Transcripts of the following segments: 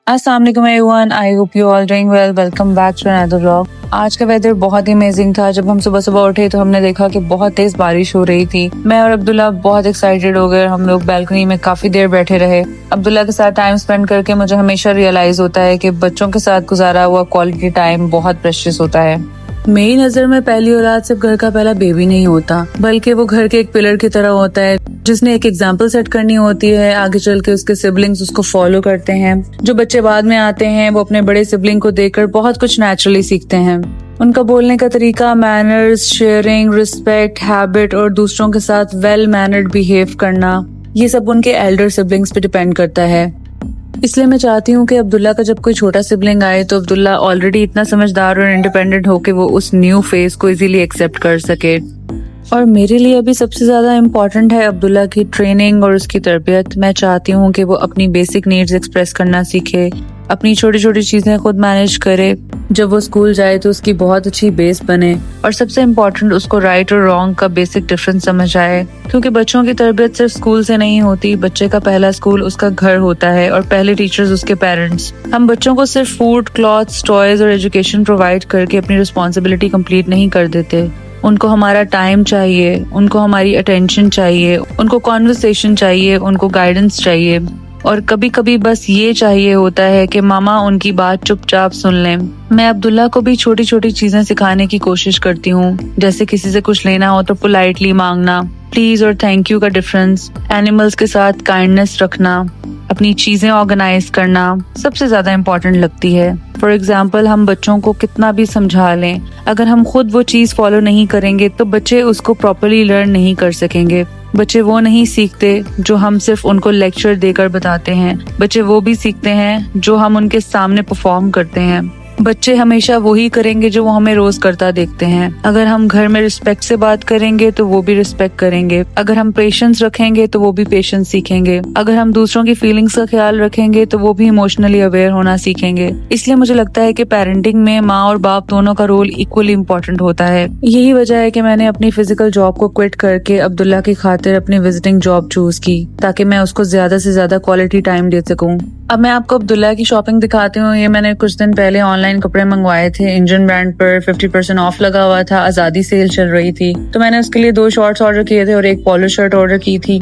अस्सलाम वालेकुम everyone, I hope you all doing well. Welcome back to another vlog. आज का वेदर बहुत ही अमेजिंग था। जब हम सुबह सुबह उठे तो हमने देखा कि बहुत तेज बारिश हो रही थी। मैं और अब्दुल्ला बहुत एक्साइटेड हो गए। हम लोग बैल्कनी में काफी देर बैठे रहे। अब्दुल्ला के साथ टाइम स्पेंड करके मुझे हमेशा रियलाइज होता है कि बच्चों के साथ गुजारा हुआ क्वालिटी टाइम बहुत प्रेशियस होता है। मेरी नजर में पहली औलाद सिर्फ घर का पहला बेबी नहीं होता, बल्कि वो घर के एक पिलर की तरह होता है जिसने एक एग्जाम्पल सेट करनी होती है। आगे चल के उसके सिबलिंग्स उसको फॉलो करते हैं। जो बच्चे बाद में आते हैं वो अपने बड़े सिबलिंग को देखकर बहुत कुछ नेचुरली सीखते हैं। उनका बोलने का तरीका, मैनर्स, शेयरिंग, रिस्पेक्ट, हैबिट और दूसरों के साथ वेल मैनर्ड बिहेव करना, ये सब उनके एल्डर सिबलिंग्स पे डिपेंड करता है। इसलिए मैं चाहती हूँ कि अब्दुल्ला का जब कोई छोटा सिबलिंग आए तो अब्दुल्ला ऑलरेडी इतना समझदार और इंडिपेंडेंट हो कि वो उस न्यू फेस को इजीली एक्सेप्ट कर सके। और मेरे लिए अभी सबसे ज्यादा इम्पोर्टेंट है अब्दुल्ला की ट्रेनिंग और उसकी तरबियत। मैं चाहती हूँ कि वो अपनी बेसिक नीड्स एक्सप्रेस करना सीखे, अपनी छोटी छोटी चीजें खुद मैनेज करे। जब वो स्कूल जाए तो उसकी बहुत अच्छी बेस बने और सबसे इम्पोर्टेंट उसको राइट और रॉन्ग का बेसिक डिफरेंस समझ आए। क्योंकि बच्चों की तरबियत सिर्फ स्कूल से नहीं होती। बच्चे का पहला स्कूल उसका घर होता है और पहले टीचर्स उसके पेरेंट्स। हम बच्चों को सिर्फ फूड, क्लॉथ्स, टॉयज और एजुकेशन प्रोवाइड करके अपनी रिस्पॉन्सिबिलिटी कंप्लीट नहीं कर देते। उनको हमारा टाइम चाहिए, उनको हमारी अटेंशन चाहिए, उनको कॉन्वर्सेशन चाहिए, उनको गाइडेंस चाहिए और कभी कभी बस ये चाहिए होता है कि मामा उनकी बात चुपचाप सुन लें। मैं अब्दुल्ला को भी छोटी छोटी चीजें सिखाने की कोशिश करती हूँ, जैसे किसी से कुछ लेना हो तो पोलाइटली मांगना, प्लीज और थैंक यू का डिफरेंस, एनिमल्स के साथ काइंडनेस रखना, अपनी चीजें ऑर्गेनाइज करना सबसे ज्यादा इम्पोर्टेंट लगती है। फॉर एग्जाम्पल, हम बच्चों को कितना भी समझा लें, अगर हम खुद वो चीज फॉलो नहीं करेंगे तो बच्चे उसको प्रॉपरली लर्न नहीं कर सकेंगे। बच्चे वो नहीं सीखते जो हम सिर्फ उनको लेक्चर देकर बताते हैं। बच्चे वो भी सीखते हैं जो हम उनके सामने परफॉर्म करते हैं। बच्चे हमेशा वही करेंगे जो वो हमें रोज करता देखते हैं। अगर हम घर में रिस्पेक्ट से बात करेंगे तो वो भी रिस्पेक्ट करेंगे। अगर हम पेशेंस रखेंगे तो वो भी पेशेंस सीखेंगे। अगर हम दूसरों की फीलिंग्स का ख्याल रखेंगे तो वो भी इमोशनली अवेयर होना सीखेंगे। इसलिए मुझे लगता है कि पेरेंटिंग में माँ और बाप दोनों का रोल इक्वली इम्पोर्टेंट होता है। यही वजह है कि मैंने अपनी फिजिकल जॉब को क्विट करके अब्दुल्ला की खातिर अपनी विजिटिंग जॉब चूज की, ताकि मैं उसको ज्यादा से ज्यादा क्वालिटी टाइम दे सकूं। अब मैं आपको अब्दुल्ला की शॉपिंग दिखाती हूँ। ये मैंने कुछ दिन पहले ऑनलाइन कपड़े मंगवाए थे। इंजन ब्रांड पर 50% ऑफ लगा हुआ था, आजादी सेल चल रही थी, तो मैंने उसके लिए 2 शॉर्ट्स ऑर्डर किए थे और एक पोलो शर्ट ऑर्डर की थी।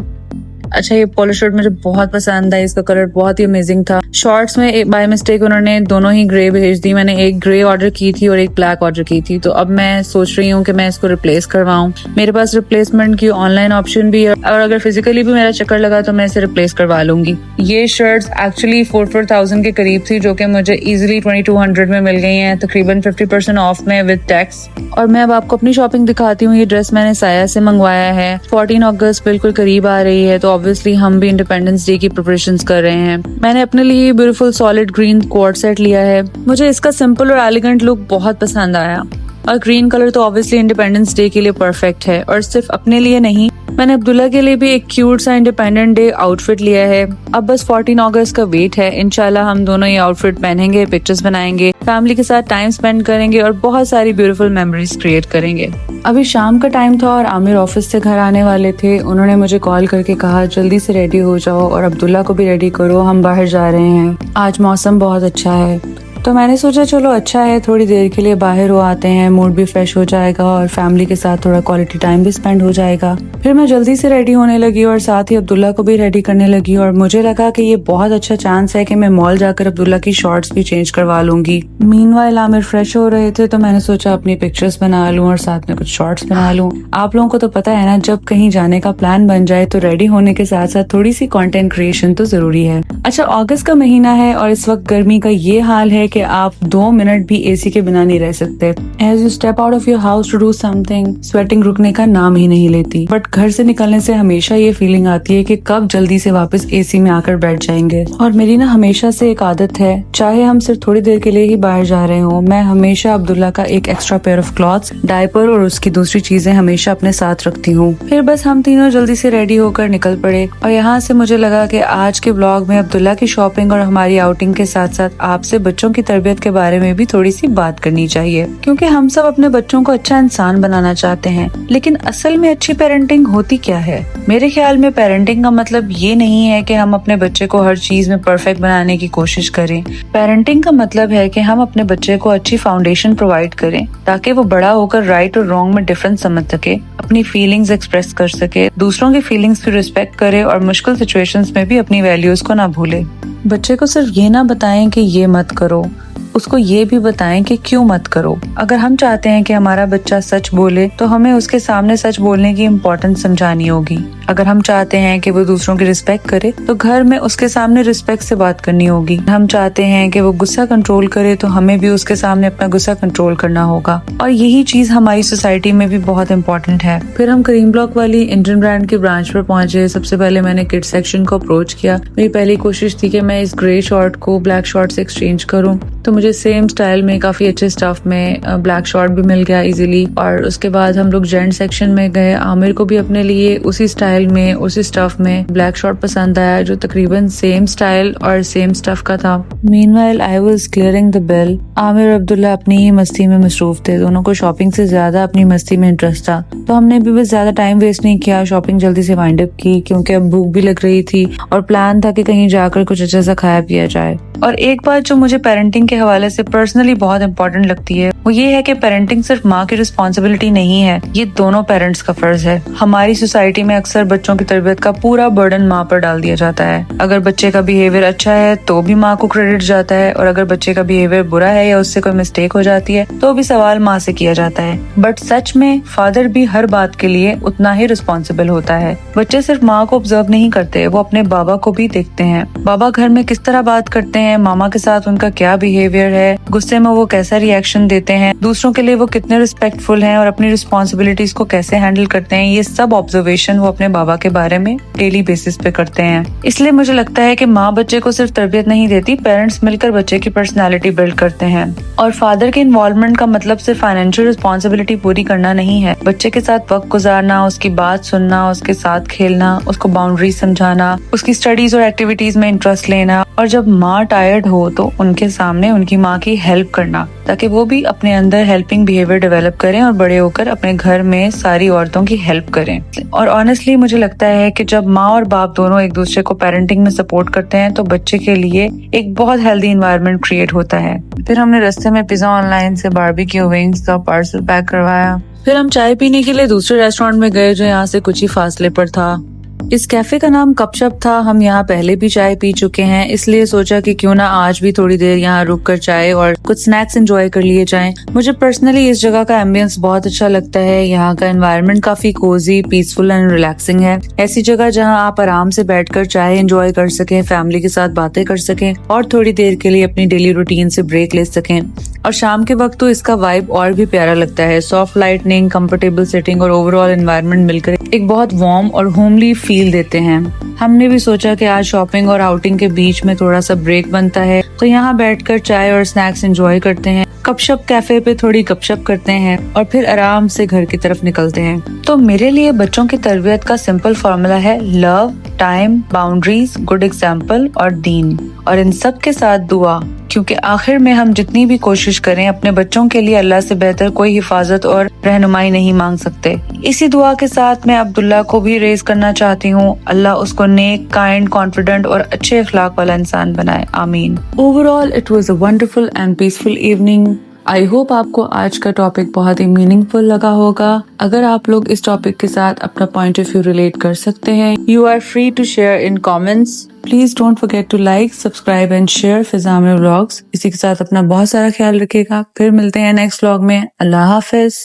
अच्छा, ये पोलो शर्ट मुझे बहुत पसंद आई। इसका कलर बहुत ही अमेजिंग था। शॉर्ट्स में बाय मिस्टेक उन्होंने दोनों ही ग्रे भेज दी। मैंने एक ग्रे ऑर्डर की थी और एक ब्लैक ऑर्डर की थी। तो अब मैं सोच रही हूँ कि मैं इसको रिप्लेस करवाऊँ। मेरे पास रिप्लेसमेंट की ऑनलाइन ऑप्शन भी है और अगर फिजिकली भी मेरा चक्कर लगा तो मैं इसे रिप्लेस करवा लूंगी। ये शर्ट्स एक्चुअली 4,000 के करीब थी, जो कि मुझे इजिली 2200 में मिल गई हैं, तकरीबन 50% ऑफ में विद टैक्स। और मैं अब आपको अपनी शॉपिंग दिखाती हूँ। ये ड्रेस मैंने साया से मंगवाया है। 14 अगस्त बिल्कुल करीब आ रही है, तो ऑब्वियसली हम भी इंडिपेंडेंस डे की प्रिपरेशंस कर रहे हैं। मैंने अपने लिए beautiful solid green coat set लिया है। मुझे इसका सिंपल और एलिगेंट लुक बहुत पसंद आया और ग्रीन कलर तो ऑब्वियसली इंडिपेंडेंस डे के लिए परफेक्ट है। और सिर्फ अपने लिए नहीं, मैंने अब्दुल्ला के लिए भी एक क्यूट सा इंडिपेंडेंट डे आउटफिट लिया है। अब बस 14 अगस्त का वेट है। इंशाल्लाह हम दोनों ये आउटफिट पहनेंगे, पिक्चर्स बनाएंगे, फैमिली के साथ टाइम स्पेंड करेंगे और बहुत सारी ब्यूटीफुल मेमोरीज क्रिएट करेंगे। अभी शाम का टाइम था और आमिर ऑफिस से घर आने वाले थे। उन्होंने मुझे कॉल करके कहा जल्दी से रेडी हो जाओ और अब्दुल्ला को भी रेडी करो, हम बाहर जा रहे हैं। आज मौसम बहुत अच्छा है, तो मैंने सोचा चलो अच्छा है, थोड़ी देर के लिए बाहर हो आते हैं, मूड भी फ्रेश हो जाएगा और फैमिली के साथ थोड़ा क्वालिटी टाइम भी स्पेंड हो जाएगा। फिर मैं जल्दी से रेडी होने लगी और साथ ही अब्दुल्ला को भी रेडी करने लगी और मुझे लगा कि ये बहुत अच्छा चांस है कि मैं मॉल जाकर अब्दुल्ला की शॉर्ट्स भी चेंज करवा लूंगी। मीनवाइल आमिर फ्रेश हो रहे थे, तो मैंने सोचा अपनी पिक्चर्स बना लूं और साथ में कुछ शॉर्ट्स बना लूं। आप लोगों को तो पता है ना, जब कहीं जाने का प्लान बन जाए तो रेडी होने के साथ साथ थोड़ी सी कंटेंट क्रिएशन तो जरूरी है। अच्छा, अगस्त का महीना है और इस वक्त गर्मी का ये हाल है कि आप 2 मिनट भी एसी के बिना नहीं रह सकते। As you step out of your house to do something, sweating रुकने का नाम ही नहीं लेती। बट घर से निकलने से हमेशा ये फीलिंग आती है कि कब जल्दी से वापस एसी में आकर बैठ जाएंगे। और मेरी ना हमेशा से एक आदत है, चाहे हम सिर्फ थोड़ी देर के लिए ही बाहर जा रहे हो, मैं हमेशा अब्दुल्ला का एक extra pair of clothes, diaper और उसकी दूसरी चीजें हमेशा अपने साथ रखती हूँ। फिर बस हम तीनों जल्दी से रेडी होकर निकल पड़े और यहाँ से मुझे लगा कि आज के ब्लॉग में अब्दुल्ला की शॉपिंग और हमारी आउटिंग के साथ साथ आपसे बच्चों की की तरबियत के बारे में भी थोड़ी सी बात करनी चाहिए, क्योंकि हम सब अपने बच्चों को अच्छा इंसान बनाना चाहते हैं, लेकिन असल में अच्छी पेरेंटिंग होती क्या है? मेरे ख्याल में पेरेंटिंग का मतलब ये नहीं है कि हम अपने बच्चे को हर चीज में परफेक्ट बनाने की कोशिश करें। पेरेंटिंग का मतलब है कि हम अपने बच्चे को अच्छी फाउंडेशन प्रोवाइड करें ताकि वो बड़ा होकर राइट और रॉन्ग में डिफरेंस समझ सके, अपनी फीलिंग्स एक्सप्रेस कर सके, दूसरों की फीलिंग्स की रिस्पेक्ट करे और मुश्किल सिचुएशंस में भी अपनी वैल्यूज को ना भूले। बच्चे को सिर्फ ये ना बताएं कि ये मत करो, उसको ये भी बताएं कि क्यों मत करो। अगर हम चाहते हैं कि हमारा बच्चा सच बोले तो हमें उसके सामने सच बोलने की इम्पोर्टेंस समझानी होगी। अगर हम चाहते हैं कि वो दूसरों की रिस्पेक्ट करे तो घर में उसके सामने रिस्पेक्ट से बात करनी होगी। हम चाहते हैं कि वो गुस्सा कंट्रोल करे तो हमें भी उसके सामने अपना गुस्सा कंट्रोल करना होगा, और यही चीज हमारी सोसाइटी में भी बहुत इम्पोर्टेंट है। फिर हम करीम ब्लॉक वाली इंडियन ब्रांड के ब्रांच पर पहुंचे। सबसे पहले मैंने किड सेक्शन को अप्रोच किया। मेरी पहली कोशिश थी कि मैं इस ग्रे शॉर्ट को ब्लैक शॉर्ट से एक्सचेंज करूँ, तो मुझे सेम स्टाइल में काफी अच्छे स्टफ में ब्लैक शॉर्ट भी मिल गया इजीली। और उसके बाद हम लोग जेंट सेक्शन में गए। आमिर को भी अपने लिए उसी स्टाइल में उसी स्टफ में ब्लैक शॉर्ट पसंद आया जो तकरीबन सेम स्टाइल और सेम स्टफ का था। Meanwhile I was clearing the bill. Aamir और अब्दुल्ला अपनी ही मस्ती में मसरूफ थे। दोनों को शॉपिंग से ज्यादा अपनी मस्ती में इंटरेस्ट था, तो हमने भी बस ज्यादा टाइम वेस्ट नहीं किया, शॉपिंग जल्दी से वाइंड अप की, क्योंकि अब भूख भी लग रही थी और प्लान था कि कहीं जाकर कुछ अच्छा सा खाया पिया जाए। और एक बात जो मुझे पेरेंटिंग के हवाले से पर्सनली बहुत इंपॉर्टेंट लगती है वो ये है कि पेरेंटिंग सिर्फ माँ की रिस्पॉन्सिबिलिटी नहीं है, ये दोनों पेरेंट्स का फर्ज है। हमारी सोसाइटी में अक्सर बच्चों की तरबियत का पूरा बर्डन माँ पर डाल दिया जाता है। अगर बच्चे का बिहेवियर अच्छा है तो भी माँ को क्रेडिट जाता है, और अगर बच्चे का बिहेवियर बुरा है या उससे कोई मिस्टेक हो जाती है तो भी सवाल माँ से किया जाता है। बट सच में फादर भी हर बात के लिए उतना ही रिस्पॉन्सिबल होता है। बच्चे सिर्फ माँ को ऑब्जर्व नहीं करते, वो अपने बाबा को भी देखते हैं। बाबा घर में किस तरह बात करते हैं, मामा के साथ उनका क्या बिहेवियर है, गुस्से में वो कैसा रिएक्शन देते हैं, दूसरों के लिए वो कितने रिस्पेक्टफुल हैं और अपनी रिस्पॉन्सिबिलिटीज को कैसे हैंडल करते हैं, ये सब ऑब्जर्वेशन वो अपने बाबा के बारे में डेली बेसिस पे करते हैं। इसलिए मुझे लगता है कि माँ बच्चे को सिर्फ तरबियत नहीं देती, पेरेंट्स मिलकर बच्चे की पर्सनैलिटी बिल्ड करते हैं। और फादर के इन्वॉल्वमेंट का मतलब सिर्फ फाइनेंशियल रिस्पॉन्सिबिलिटी पूरी करना नहीं है, बच्चे के साथ वक्त गुजारना, उसकी बात सुनना, उसके साथ खेलना, उसको बाउंड्री समझाना, उसकी स्टडीज और एक्टिविटीज में इंटरेस्ट लेना, और जब माँ टायर्ड हो तो उनके सामने उनकी माँ की हेल्प करना, ताकि वो भी अपने अंदर हेल्पिंग बिहेवियर डेवलप करें और बड़े होकर अपने घर में सारी औरतों की हेल्प करें। और ऑनेस्टली मुझे लगता है कि जब माँ और बाप दोनों एक दूसरे को पेरेंटिंग में सपोर्ट करते हैं तो बच्चे के लिए एक बहुत हेल्दी एनवायरनमेंट क्रिएट होता है। फिर हमने रास्ते में पिज्जा ऑनलाइन से बारबेक्यू विंग्स का पार्सल पैक करवाया। फिर हम चाय पीने के लिए दूसरे रेस्टोरेंट में गए जो यहाँ से कुछ ही फासले पर था। इस कैफे का नाम कपशप था। हम यहाँ पहले भी चाय पी चुके हैं, इसलिए सोचा कि क्यों ना आज भी थोड़ी देर यहाँ रुक कर चाय और कुछ स्नैक्स एंजॉय कर लिए जाएं। मुझे पर्सनली इस जगह का एम्बियंस बहुत अच्छा लगता है। यहाँ का एनवायरनमेंट काफी कोजी, पीसफुल एंड रिलैक्सिंग है। ऐसी जगह जहाँ आप आराम से बैठकर चाय एंजॉय कर सकें, फैमिली के साथ बातें कर सकें और थोड़ी देर के लिए अपनी डेली रूटीन से ब्रेक ले सकें। और शाम के वक्त तो इसका वाइब और भी प्यारा लगता है। सॉफ्ट लाइटनिंग, कंफर्टेबल सिटिंग और ओवरऑल एनवायरनमेंट मिलकर एक बहुत वार्म और होमली फील देते हैं। हमने भी सोचा कि आज शॉपिंग और आउटिंग के बीच में थोड़ा सा ब्रेक बनता है, तो यहाँ बैठकर चाय और स्नैक्स एंजॉय करते हैं, कपशप कैफे पे थोड़ी गपशप करते हैं और फिर आराम से घर की तरफ निकलते हैं। तो मेरे लिए बच्चों की तरबियत का सिंपल फॉर्मूला है love, time, boundaries, good example और दीन, और इन सब के साथ दुआ, क्योंकि आखिर में हम जितनी भी कोशिश करें अपने बच्चों के लिए अल्लाह से बेहतर कोई हिफाजत और रहनुमाई नहीं मांग सकते। इसी दुआ के साथ मैं अब्दुल्ला को भी रेज करना चाहती हूँ, अल्लाह उसको नेक, काइंड, कॉन्फिडेंट और अच्छे अखलाक वाला इंसान बनाए, आमीन। Overall it was a wonderful and peaceful evening. I hope आपको आज का टॉपिक बहुत ही मीनिंगफुल लगा होगा। अगर आप लोग इस टॉपिक के साथ अपना पॉइंट ऑफ व्यू रिलेट कर सकते हैं, you are free to share in comments. Please don't forget to like, subscribe and share Fiza Aamir vlogs. इसी के साथ अपना बहुत सारा ख्याल रखिएगा। फिर मिलते हैं नेक्स्ट व्लॉग में। अल्लाह हाफिज।